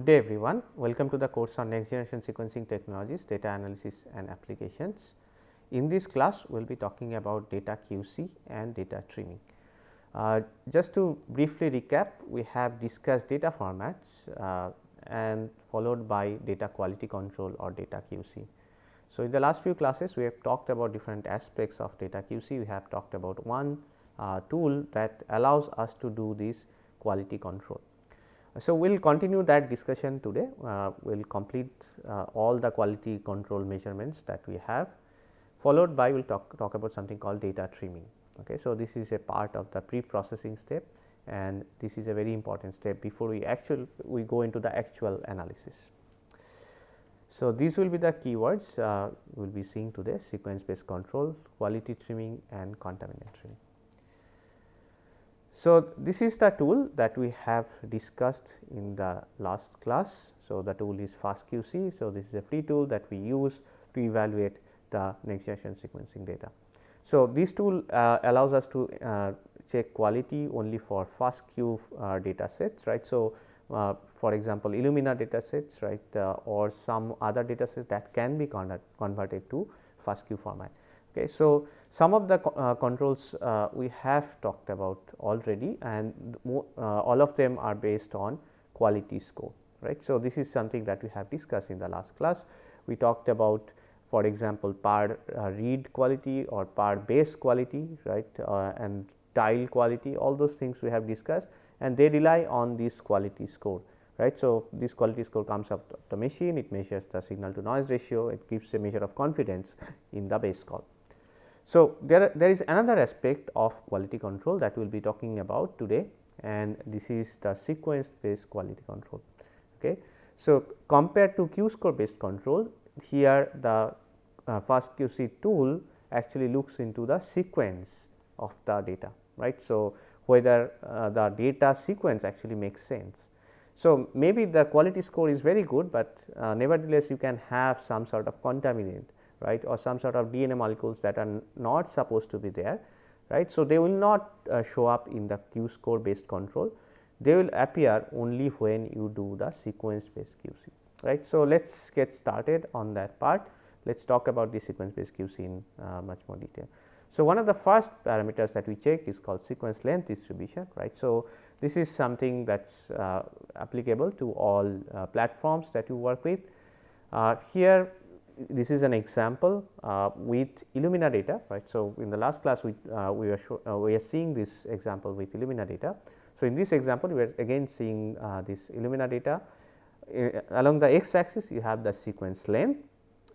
day everyone, welcome to the course on next generation sequencing technologies, data analysis and applications. In this class we will be talking about data QC and data trimming. Just to briefly recap, we have discussed data formats and followed by data quality control or data QC. So, in the last few classes we have talked about different aspects of data QC. We have talked about one tool that allows us to do this quality control. So, we will continue that discussion today. We will complete all the quality control measurements that we have, followed by we will talk about something called data trimming. Okay. So, this is a part of the pre-processing step, and this is a very important step before we go into the actual analysis. So, these will be the keywords we will be seeing today: sequence based control, quality trimming and contaminant trimming. So, this is the tool that we have discussed in the last class. So, the tool is FastQC. So, this is a free tool that we use to evaluate the next generation sequencing data. So, this tool allows us to check quality only for FastQ data sets, right. So, for example, Illumina data sets, right, or some other data sets that can be converted to FastQ format. Okay. So, some of the controls we have talked about already, and all of them are based on quality score, right. So, this is something that we have discussed in the last class. We talked about, for example, PAR read quality or PAR base quality, right, and tile quality, all those things we have discussed, and they rely on this quality score, right. So, this quality score comes up the machine, it measures the signal to noise ratio, it gives a measure of confidence in the base call. So, there is another aspect of quality control that we will be talking about today, and this is the sequence based quality control. Okay. So, compared to Q score based control, here the FastQC tool actually looks into the sequence of the data, right. So, whether the data sequence actually makes sense. So, maybe the quality score is very good, but nevertheless you can have some sort of contaminant, right, or some sort of DNA molecules that are not supposed to be there, right. So, they will not show up in the Q score based control, they will appear only when you do the sequence based QC, right. So, let us get started on that part. Let us talk about the sequence based QC in much more detail. So, one of the first parameters that we check is called sequence length distribution, right. So, this is something that is applicable to all platforms that you work with. Here this is an example with Illumina data, right. So, in the last class we are seeing this example with Illumina data. So, in this example we are again seeing this Illumina data. Along the x axis you have the sequence length,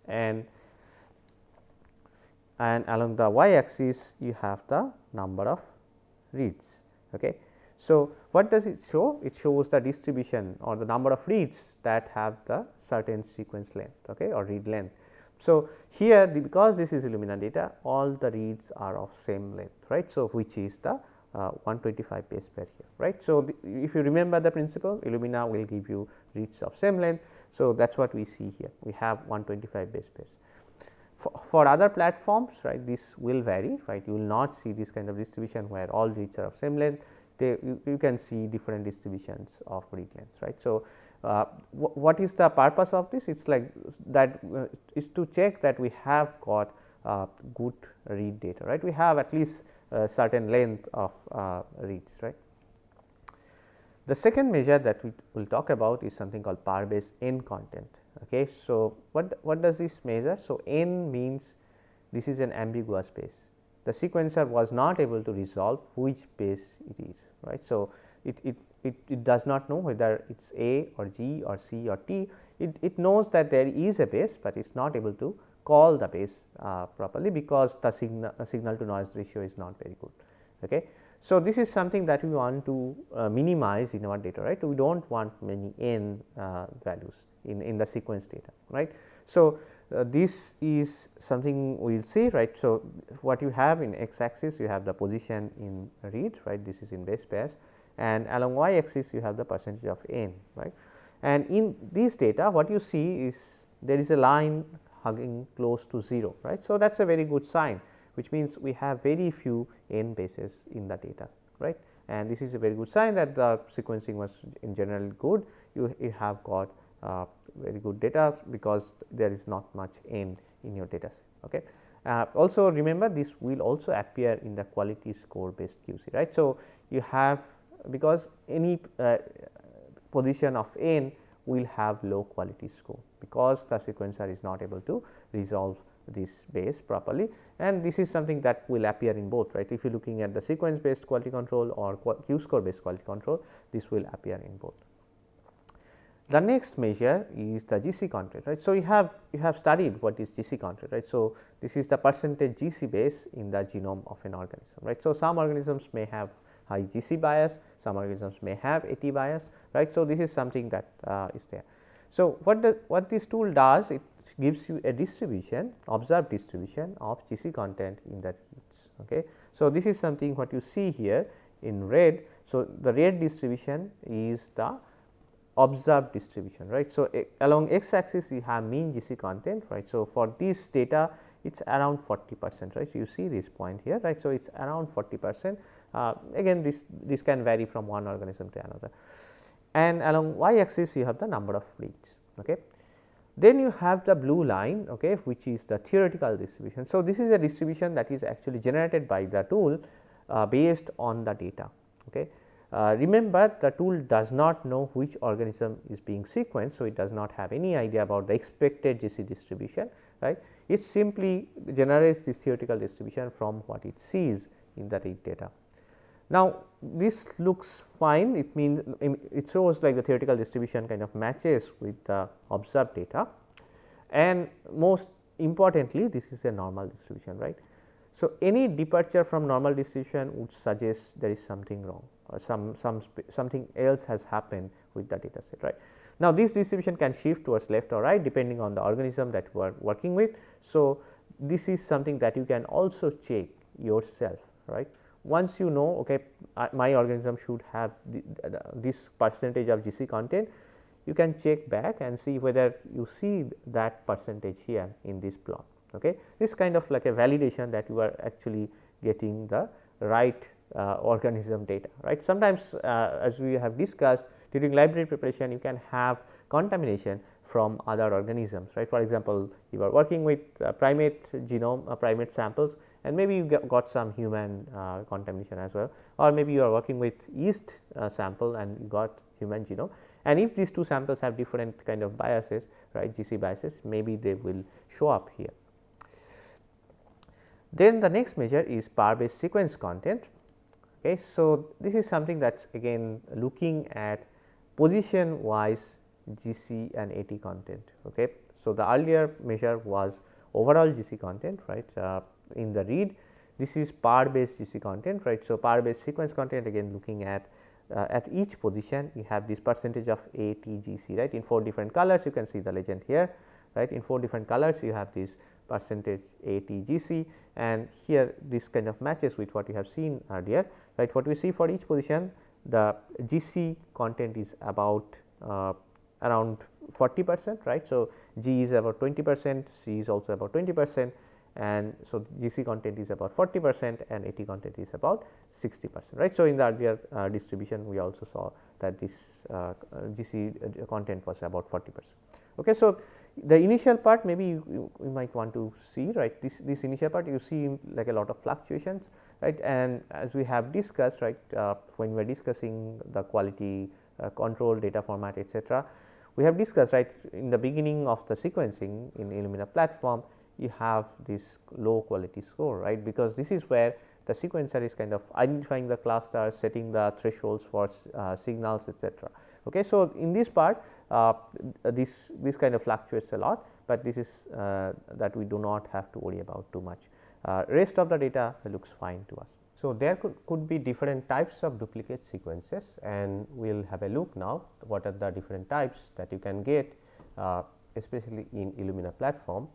and along the y axis you have the number of reads. Okay. So, what does it show? It shows the distribution or the number of reads that have the certain sequence length, okay, or read length. So, here because this is Illumina data, all the reads are of same length, right. So, which is the 125 base pair here, right. So, if you remember the principle, Illumina will give you reads of same length. So, that is what we see here, we have 125 base pairs. For other platforms, right, this will vary, right, you will not see this kind of distribution where all reads are of same length. You can see different distributions of read lengths, right. So, what is the purpose of this? It is like that is to check that we have got good read data, right. We have at least a certain length of reads, right. The second measure that we will talk about is something called PAR base N content. Okay. So, what does this measure? So, N means this is an ambiguous base. The sequencer was not able to resolve which base it is, right. So, it does not know whether it is A or G or C or T. It knows that there is a base, but it is not able to call the base properly because the signal to noise ratio is not very good. Okay. So, this is something that we want to minimize in our data, right. We do not want many N values in the sequence data, right. So, this is something we will see, right. So, what you have in x axis you have the position in read, right, this is in base pairs, and along y axis you have the percentage of N, right. And in these data what you see is there is a line hugging close to 0, right. So, that is a very good sign, which means we have very few N bases in the data, right. and this is a very good sign that the sequencing was in general good. You have got very good data because there is not much n in your data set. Okay. Also remember, this will also appear in the quality score based QC, right. So, you have, because any position of n will have low quality score, because the sequencer is not able to resolve this base properly, and this is something that will appear in both, right. If you are looking at the sequence based quality control or Q score based quality control, this will appear in both. The next measure is the GC content, right. So, you have studied what is GC content, right. So, this is the percentage GC base in the genome of an organism, right. So, some organisms may have high GC bias, some organisms may have AT bias, right. So, this is something that is there. So, what this tool does, it gives you a distribution, observed distribution of GC content in the reads. Okay. So, this is something what you see here in red. So, the red distribution is the observed distribution, right. So, along x axis you have mean GC content, right. So, for this data it is around 40%, right. So, you see this point here, right. So, it is around 40%. Again this can vary from one organism to another, and along y axis you have the number of reads. Okay. Then you have the blue line, okay, which is the theoretical distribution. So, this is a distribution that is actually generated by the tool based on the data. Okay. Remember, the tool does not know which organism is being sequenced. So, it does not have any idea about the expected GC distribution, right. It simply generates this theoretical distribution from what it sees in the read data. Now, this looks fine, it means it shows like the theoretical distribution kind of matches with the observed data, and most importantly this is a normal distribution, right. So, any departure from normal distribution would suggest there is something wrong, or something else has happened with the data set, right. Now, this distribution can shift towards left or right depending on the organism that you are working with. So, this is something that you can also check yourself, right. Once you know, okay, my organism should have this percentage of GC content, you can check back and see whether you see that percentage here in this plot. Okay. This kind of like a validation that you are actually getting the right organism data, right. Sometimes as we have discussed during library preparation, you can have contamination from other organisms, right. For example, you are working with primate genome, primate samples, and maybe you got some human contamination as well, or maybe you are working with yeast sample and you got human genome, and if these two samples have different kind of biases, right, GC biases, maybe they will show up here. Then the next measure is power based sequence content. Okay. So, this is something that is again looking at position wise GC and AT content. Okay. So, the earlier measure was overall GC content, right, in the read. This is power based GC content, right. So, power based sequence content, again looking at each position you have this percentage of AT GC, right. In 4 different colors, you can see the legend here, right. In 4 different colors you have this percentage AT GC, and here this kind of matches with what you have seen earlier, right. What we see for each position, the GC content is about around 40%, right. So, G is about 20%, C is also about 20%, and so GC content is about 40% and AT content is about 60%, right. So, in the earlier distribution we also saw that this GC content was about 40%. Okay. So, the initial part maybe you might want to see, right, this initial part you see like a lot of fluctuations, right, and as we have discussed, right, when we are discussing the quality control data format, etc., we have discussed, right, in the beginning of the sequencing in Illumina platform you have this low quality score, right, because this is where the sequencer is kind of identifying the clusters, setting the thresholds for signals, etc. Okay. So, in this part this kind of fluctuates a lot, but this is that we do not have to worry about too much. Rest of the data looks fine to us. So, there could be different types of duplicate sequences, and we will have a look now what are the different types that you can get especially in Illumina platform.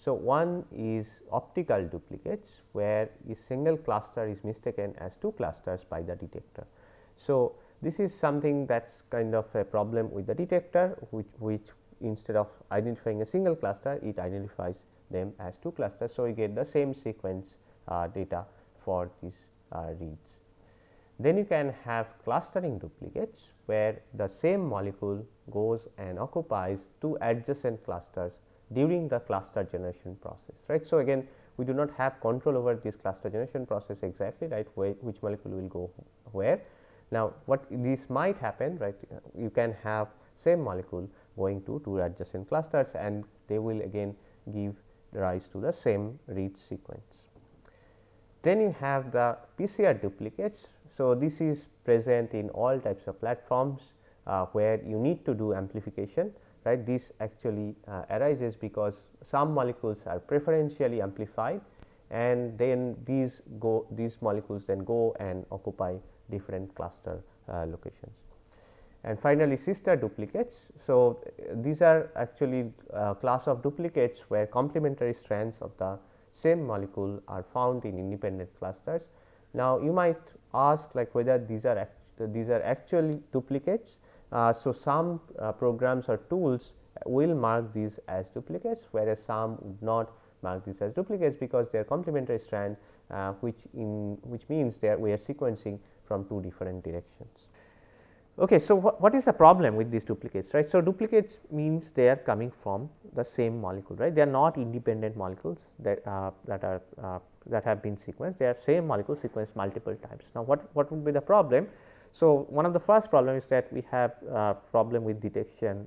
So, one is optical duplicates, where a single cluster is mistaken as 2 clusters by the detector. So, this is something that is kind of a problem with the detector, which instead of identifying a single cluster, it identifies them as 2 clusters. So, we get the same sequence data for these reads. Then you can have clustering duplicates, where the same molecule goes and occupies two adjacent clusters during the cluster generation process, right. So, again we do not have control over this cluster generation process exactly, right, which molecule will go where. Now, what this might happen, right, you can have same molecule going to two adjacent clusters and they will again give rise to the same read sequence. Then you have the PCR duplicates. So, this is present in all types of platforms where you need to do amplification, right. This actually arises because some molecules are preferentially amplified and then these molecules then go and occupy different cluster locations. And finally, sister duplicates. So, these are actually class of duplicates where complementary strands of the same molecule are found in independent clusters. Now, you might ask like whether these are actually duplicates. So, some programs or tools will mark these as duplicates, whereas some would not mark these as duplicates because they are complementary strand, which means we are sequencing from two different directions. Okay, so what is the problem with these duplicates, right? So, duplicates means they are coming from the same molecule, right? They are not independent molecules that have been sequenced. They are same molecule sequenced multiple times. Now, what would be the problem? So, one of the first problem is that we have problem with detection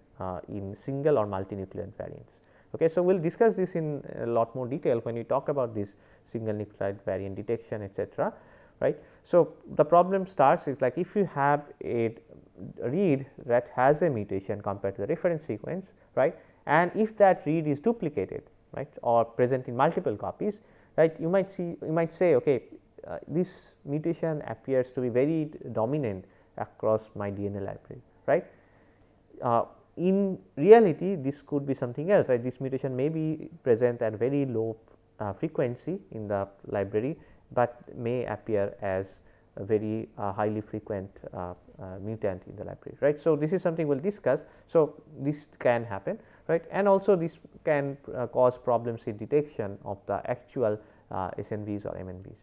in single or multinucleotide variants. Okay, so we will discuss this in a lot more detail when we talk about this single nucleotide variant detection, etc. Right. So, the problem starts is like if you have a read that has a mutation compared to the reference sequence, right, and if that read is duplicated, right, or present in multiple copies, right, you might say okay, this mutation appears to be very dominant across my DNA library, right. In reality this could be something else, right. This mutation may be present at very low frequency in the library, but may appear as a very highly frequent mutant in the library, right. So, this is something we will discuss. So, this can happen, right, and also this can cause problems in detection of the actual SNVs or MNVs.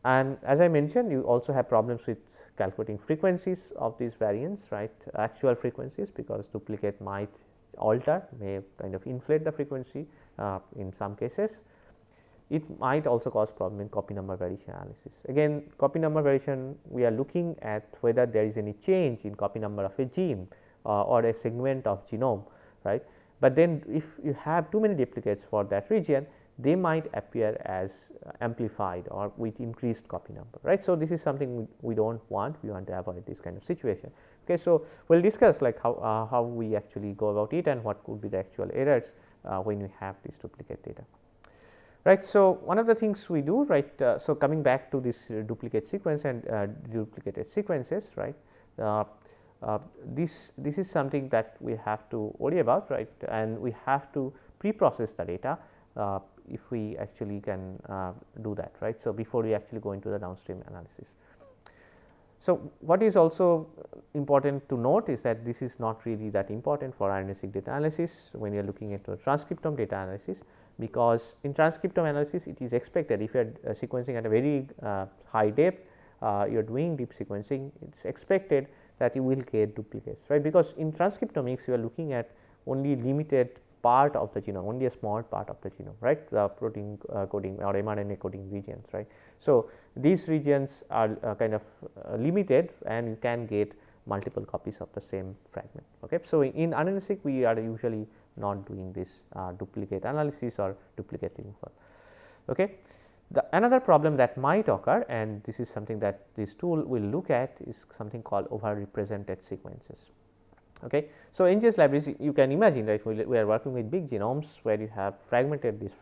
And as I mentioned, you also have problems with calculating frequencies of these variants, right, actual frequencies, because duplicate might alter, may kind of inflate the frequency in some cases. It might also cause problem in copy number variation analysis. Again, copy number variation, we are looking at whether there is any change in copy number of a gene or a segment of genome, right. But then if you have too many duplicates for that region, they might appear as amplified or with increased copy number, right. So, this is something we do not want, we want to avoid this kind of situation. Okay, so, we will discuss like how we actually go about it and what could be the actual errors when we have this duplicate data. Right. So, one of the things we do, right, so coming back to this duplicate sequence and duplicated sequences, right, this is something that we have to worry about, right, and we have to pre-process the data if we actually can do that, right. So, before we actually go into the downstream analysis. So, what is also important to note is that this is not really that important for RNA-seq data analysis when you are looking at transcriptome data analysis, because in transcriptome analysis it is expected if you are sequencing at a very high depth, you are doing deep sequencing, it is expected that you will get duplicates, right, because in transcriptomics you are looking at only limited part of the genome, only a small part of the genome, right, the protein coding or mRNA coding regions, right. So, these regions are kind of limited and you can get multiple copies of the same fragment. Okay. So, in RNA-seq we are usually not doing this duplicate analysis or duplicate removal. Okay. Another problem that might occur, and this is something that this tool will look at, is something called over-represented sequences. Okay. So, NGS libraries, you can imagine, right, we are working with big genomes where you have fragmented this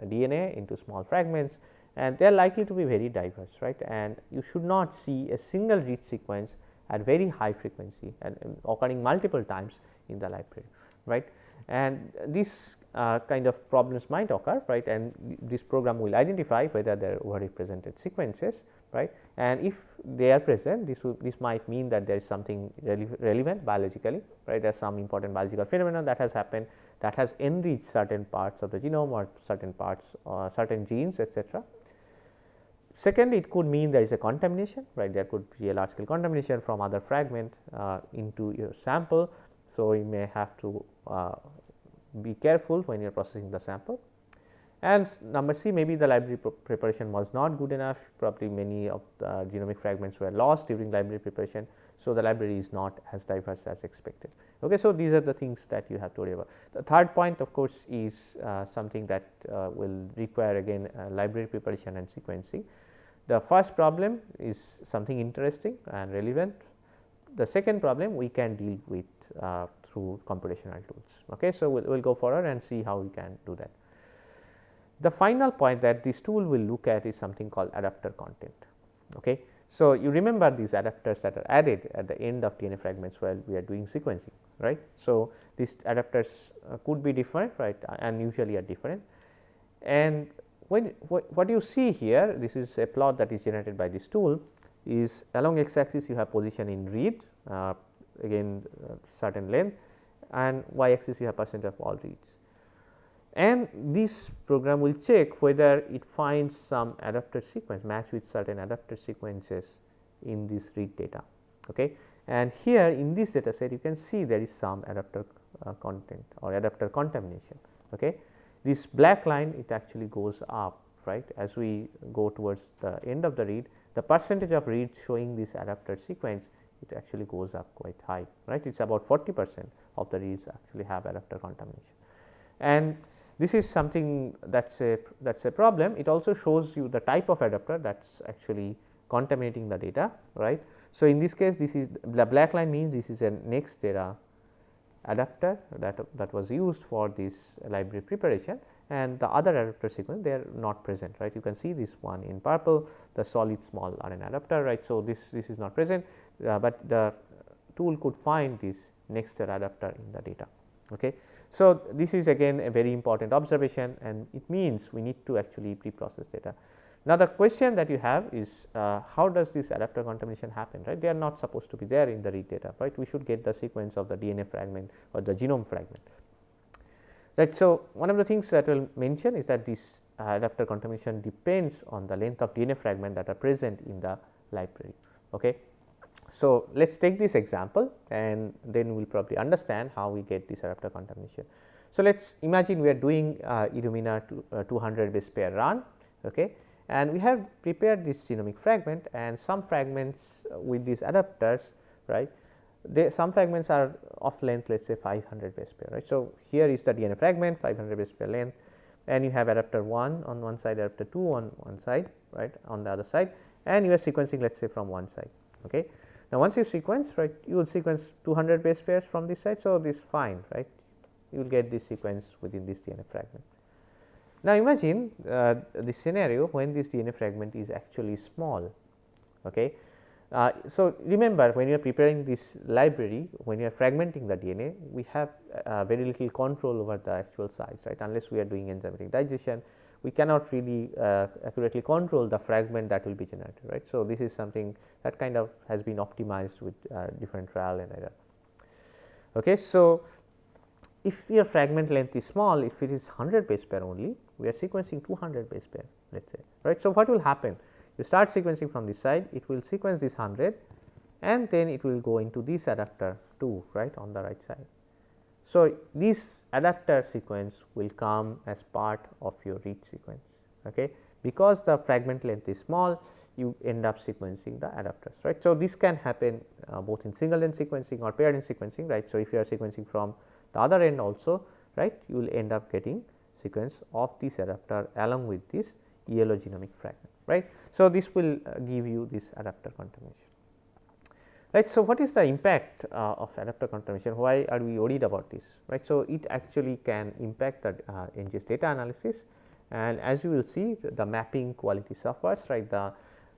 DNA into small fragments, and they are likely to be very diverse, right, and you should not see a single read sequence at very high frequency and occurring multiple times in the library, right. And this kind of problems might occur, right, and this program will identify whether there are overrepresented sequences, right, and if they are present, this might mean that there is something relevant biologically, right. There is some important biological phenomenon that has happened that has enriched certain parts of the genome or certain parts or certain genes, etc. Secondly, it could mean there is a contamination, right? There could be a large scale contamination from other fragment into your sample. So, you may have to be careful when you are processing the sample. And number C, maybe the library preparation was not good enough, probably many of the genomic fragments were lost during library preparation. So, the library is not as diverse as expected. Okay, so, these are the things that you have to worry about. The third point of course, is something that will require again library preparation and sequencing. The first problem is something interesting and relevant. The second problem we can deal with through computational tools. Okay, so, we will go forward and see how we can do that. The final point that this tool will look at is something called adapter content. Okay. So, you remember these adapters that are added at the end of DNA fragments while we are doing sequencing, right. So, these adapters could be different, right, and usually are different. And when what you see here, this is a plot that is generated by this tool, is along x axis you have position in read, again certain length, and y axis you have percent of all reads. And this program will check whether it finds some adapter sequence match with certain adapter sequences in this read data. Okay. And here in this data set you can see there is some adapter content or adapter contamination. Okay. This black line, it actually goes up, right, as we go towards the end of the read, the percentage of reads showing this adapter sequence, it actually goes up quite high, right. It is about 40% of the reads actually have adapter contamination. And this is something that is a problem. It also shows you the type of adapter that is actually contaminating the data, right. So, in this case, this is the black line means this is a next era adapter that was used for this library preparation, and the other adapter sequence they are not present, right. You can see this one in purple, the solid small RNA adapter, right. So, this is not present, but the tool could find this next era adapter in the data. Okay. So, this is again a very important observation, and it means we need to actually pre-process data. Now, the question that you have is how does this adapter contamination happen, right? They are not supposed to be there in the read data, right? We should get the sequence of the DNA fragment or the genome fragment, right. So, one of the things that I will mention is that this adapter contamination depends on the length of DNA fragment that are present in the library. Okay. So, let us take this example and then we will probably understand how we get this adapter contamination. So, let us imagine we are doing Illumina 200 base pair run, okay, and we have prepared this genomic fragment and some fragments with these adapters, right. Some fragments are of length, let us say 500 base pair, right. So, here is the DNA fragment 500 base pair length, and you have adapter 1 on one side, adapter 2 on one side, right, on the other side, and you are sequencing, let us say from one side. Okay. Now, once you sequence, right, you will sequence 200 base pairs from this side. So, this is fine, right, you will get this sequence within this DNA fragment. Now, imagine this scenario when this DNA fragment is actually small. Okay. So, remember when you are preparing this library, when you are fragmenting the DNA, we have very little control over the actual size, right, unless we are doing enzymatic digestion. We cannot really accurately control the fragment that will be generated, right. So, this is something that kind of has been optimized with different trial and error. Okay. So, if your fragment length is small, if it is 100 base pair only, we are sequencing 200 base pair, let us say, right. So, what will happen? You start sequencing from this side, it will sequence this 100 and then it will go into this adapter 2, right, on the right side. So, this adapter sequence will come as part of your read sequence, okay. Because the fragment length is small, you end up sequencing the adapters, right. So, this can happen both in single end sequencing or paired end sequencing, right. So, if you are sequencing from the other end also, right, you will end up getting sequence of this adapter along with this yellow genomic fragment, right. So, this will give you this adapter contamination. Right. So, what is the impact of adapter contamination? Why are we worried about this? Right. So, it actually can impact the NGS data analysis, and as you will see, the mapping quality suffers, right.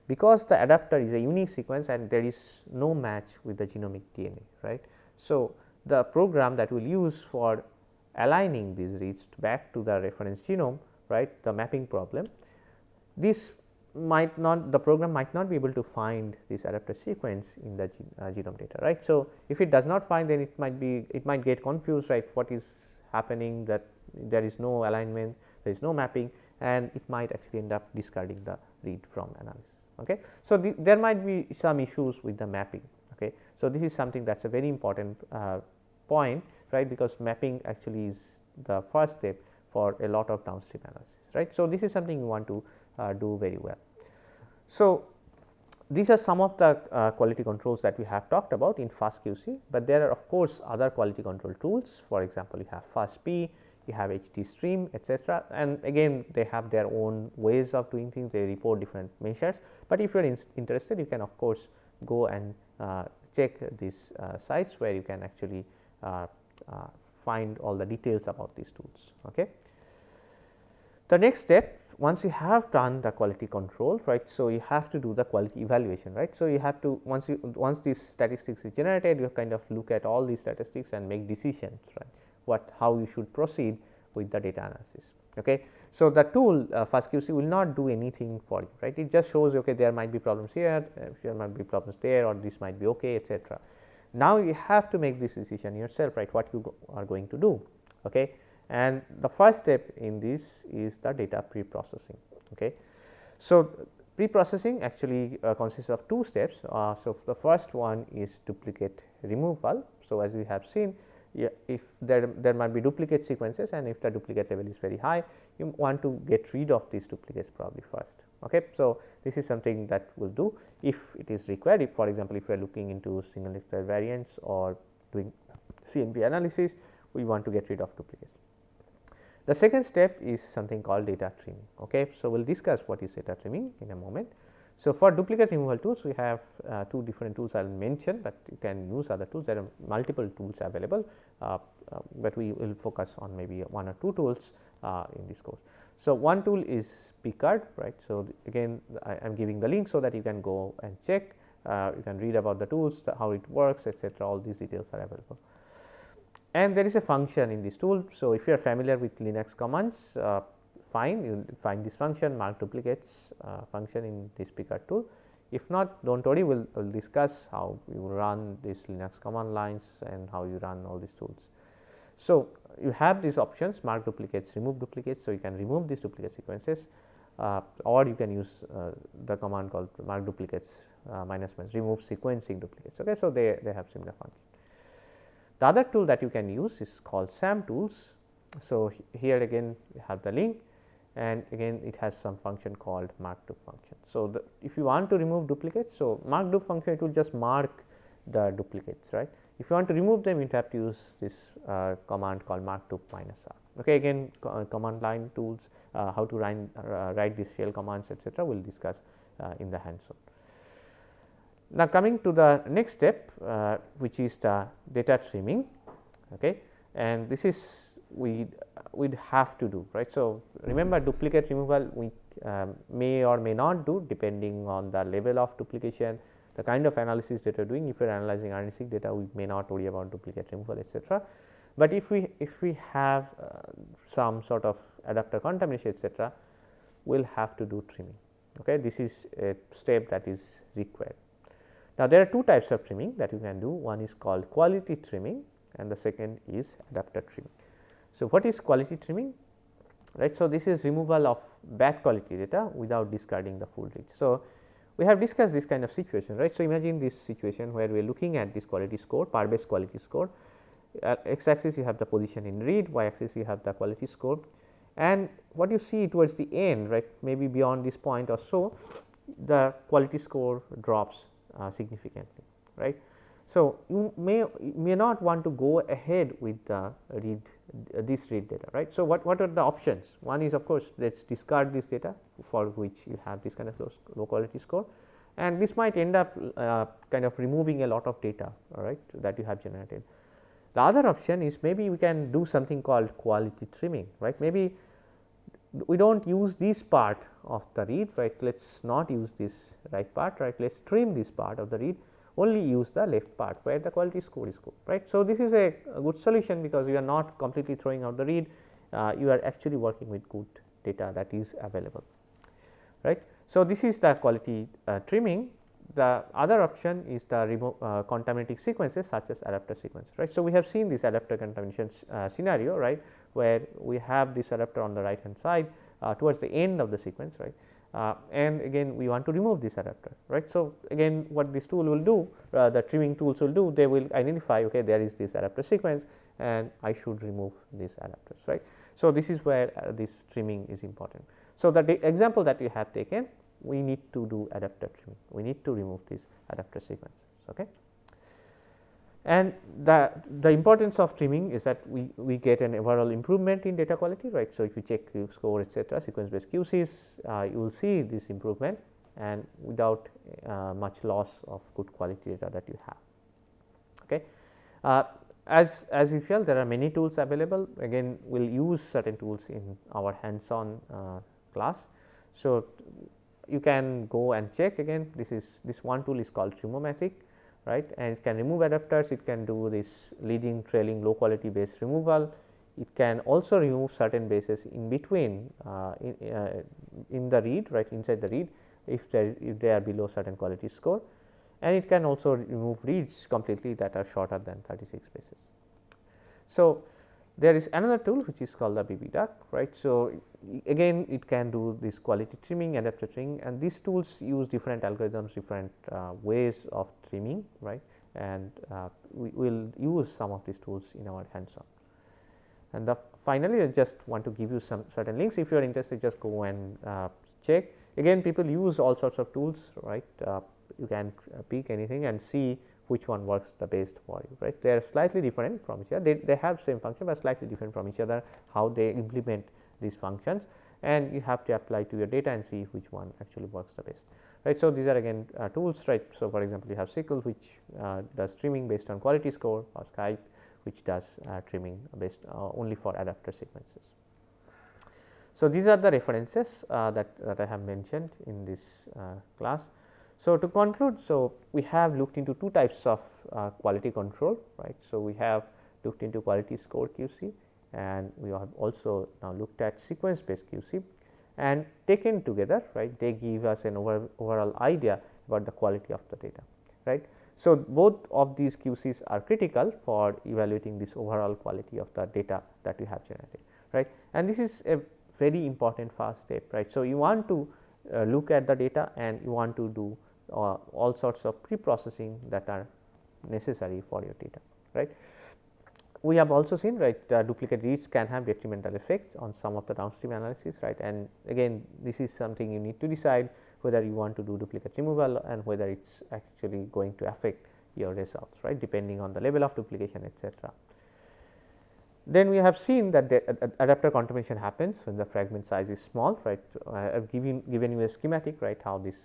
Because the adapter is a unique sequence and there is no match with the genomic DNA, right. So, the program that we will use for aligning these reads back to the reference genome, right, the mapping problem, this might not, the program might not be able to find this adapter sequence in the genome data, right. So, if it does not find, then it might get confused, right, what is happening, that there is no alignment, there is no mapping, and it might actually end up discarding the read from analysis. Okay. So, there might be some issues with the mapping. Okay. So, this is something that is a very important point, right, because mapping actually is the first step for a lot of downstream analysis, right. So, this is something you want to do very well. So, these are some of the quality controls that we have talked about in FastQC, but there are of course other quality control tools. For example, you have FastP, you have HTStream, etc., and again they have their own ways of doing things, they report different measures, but if you are interested, you can of course go and check these sites where you can actually find all the details about these tools. Okay. The next step, once you have done the quality control, right, so you have to do the quality evaluation, right. So, you have to once this statistics is generated, you kind of look at all these statistics and make decisions, right, how you should proceed with the data analysis. Okay. So, the tool FastQC will not do anything for you, right, it just shows okay, there might be problems here, there might be problems there, or this might be okay, etc. Now, you have to make this decision yourself, right, what you are going to do. Okay. And the first step in this is the data pre-processing. Okay. So, pre-processing actually consists of two steps. So, the first one is duplicate removal. So, as we have seen, if there might be duplicate sequences, and if the duplicate level is very high, you want to get rid of these duplicates probably first. Okay. So, this is something that will do if it is required. If for example, if we are looking into single nucleotide variants or doing CNP analysis, we want to get rid of duplicates. The second step is something called data trimming. Okay. So, we will discuss what is data trimming in a moment. So, for duplicate removal tools, we have two different tools I will mention, but you can use other tools. There are multiple tools available, but we will focus on maybe one or two tools in this course. So, one tool is Picard, right. So, again I am giving the link so that you can go and check, you can read about the tools, how it works, etc. All these details are available. And there is a function in this tool. So, if you are familiar with Linux commands, fine, you will find this function mark duplicates function in this Picard tool. If not, do not worry, we will discuss how you run these Linux command lines and how you run all these tools. So, you have these options mark duplicates, remove duplicates. So, you can remove these duplicate sequences or you can use the command called mark duplicates minus remove sequencing duplicates. Okay. So, they have similar functions. The other tool that you can use is called SAM tools. So, here again you have the link, and again it has some function called markdup function. So, if you want to remove duplicates, so markdup function it will just mark the duplicates, right. If you want to remove them, you have to use this command called markdup minus r. Okay, again command line tools, how to write these shell commands, etc. we will discuss in the hands on. Now, coming to the next step, which is the data trimming, okay, and this is we would have to do, right. So, remember duplicate removal we may or may not do depending on the level of duplication, the kind of analysis that you are doing. If you are analyzing RNA-seq data, we may not worry about duplicate removal, etc. But if we have some sort of adapter contamination, etc., we will have to do trimming. Okay, this is a step that is required. Now, there are two types of trimming that you can do. One is called quality trimming and the second is adapter trimming. So, what is quality trimming? Right. So, this is removal of bad quality data without discarding the full read. So, we have discussed this kind of situation, right. So, imagine this situation where we are looking at this quality score, PAR-based quality score. X axis you have the position in read, y axis you have the quality score, and what you see towards the end, right, maybe beyond this point or so, the quality score drops significantly, right. So, you may not want to go ahead with the read this read data, right. So, what are the options? One is of course, let us discard this data for which you have this kind of low quality score, and this might end up kind of removing a lot of data, all right, that you have generated. The other option is maybe we can do something called quality trimming, right. Maybe we do not use this part of the read, right, let us not use this right part, right, let us trim this part of the read, only use the left part where the quality score is good, right. So, this is a good solution because you are not completely throwing out the read, you are actually working with good data that is available, right. So, this is the quality trimming. The other option is the contaminating sequences such as adapter sequence, right. So, we have seen this adapter contamination scenario, right, where we have this adapter on the right hand side towards the end of the sequence, right. And again we want to remove this adapter, right. So, again what this tool will do, the trimming tools will do, they will identify, okay, there is this adapter sequence and I should remove these adapters, right. So, this is where this trimming is important. So, the example that we have taken, we need to do adapter trimming, we need to remove these adapter sequences. Okay. And the importance of trimming is that we get an overall improvement in data quality, right. So, if you check Q score etc., sequence based QCs, you will see this improvement and without much loss of good quality data that you have. Okay. As usual, there are many tools available. Again, we will use certain tools in our hands on class. So, you can go and check. Again, this one tool is called Trimomatic, right, and it can remove adapters, it can do this leading, trailing, low quality base removal. It can also remove certain bases in between in the read, right, inside the read if they are below certain quality score, and it can also remove reads completely that are shorter than 36 bases. So, there is another tool which is called the BBDuck, right. So, again it can do this quality trimming, adapter trimming, and these tools use different algorithms, different ways of trimming, right, and we will use some of these tools in our hands on. And finally, I just want to give you some certain links. If you are interested, just go and check. Again, people use all sorts of tools, right. You can pick anything and see which one works the best for you, right. They are slightly different from each other, they have same function, but slightly different from each other, how they implement these functions, and you have to apply to your data and see which one actually works the best, right. So, these are again tools, right. So, for example, you have SYCL which does trimming based on quality score, or Skype which does trimming based only for adapter sequences. So, these are the references that I have mentioned in this class. So, to conclude, so we have looked into two types of quality control, right. So, we have looked into quality score QC, and we have also now looked at sequence based QC, and taken together, right, they give us an overall idea about the quality of the data, right. So, both of these QCs are critical for evaluating this overall quality of the data that you have generated, right, and this is a very important first step, right. So, you want to look at the data and you want to do all sorts of pre-processing that are necessary for your data, right. We have also seen, right, duplicate reads can have detrimental effects on some of the downstream analysis, right, and again this is something you need to decide whether you want to do duplicate removal and whether it is actually going to affect your results, right, depending on the level of duplication etc. Then we have seen that the adapter contamination happens when the fragment size is small, right. I have given you a schematic, right, how this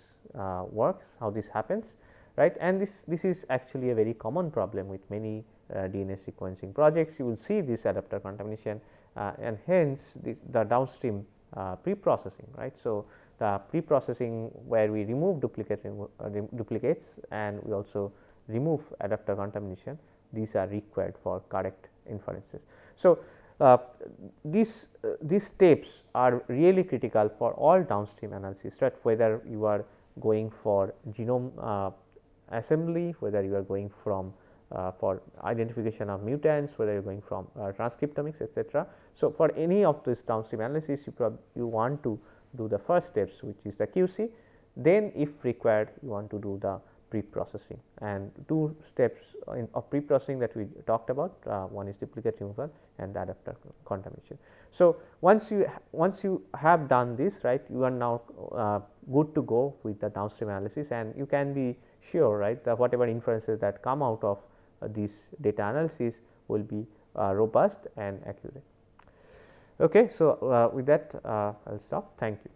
works, how this happens, right, and this is actually a very common problem with many DNA sequencing projects. You will see this adapter contamination and hence the downstream pre-processing, right. So, the pre-processing where we remove duplicates and we also remove adapter contamination, these are required for correct inferences. So, these steps are really critical for all downstream analysis, right, whether you are going for genome assembly, whether you are going from for identification of mutants, whether you are going from transcriptomics etc. So, for any of this downstream analysis you want to do the first steps, which is the QC, then if required you want to do the pre-processing, and two steps of pre-processing that we talked about, one is duplicate removal and the adapter contamination. So, once you have done this, right, you are now good to go with the downstream analysis, and you can be sure, right, that whatever inferences that come out of this data analysis will be robust and accurate. Okay, so with that I will stop. Thank you.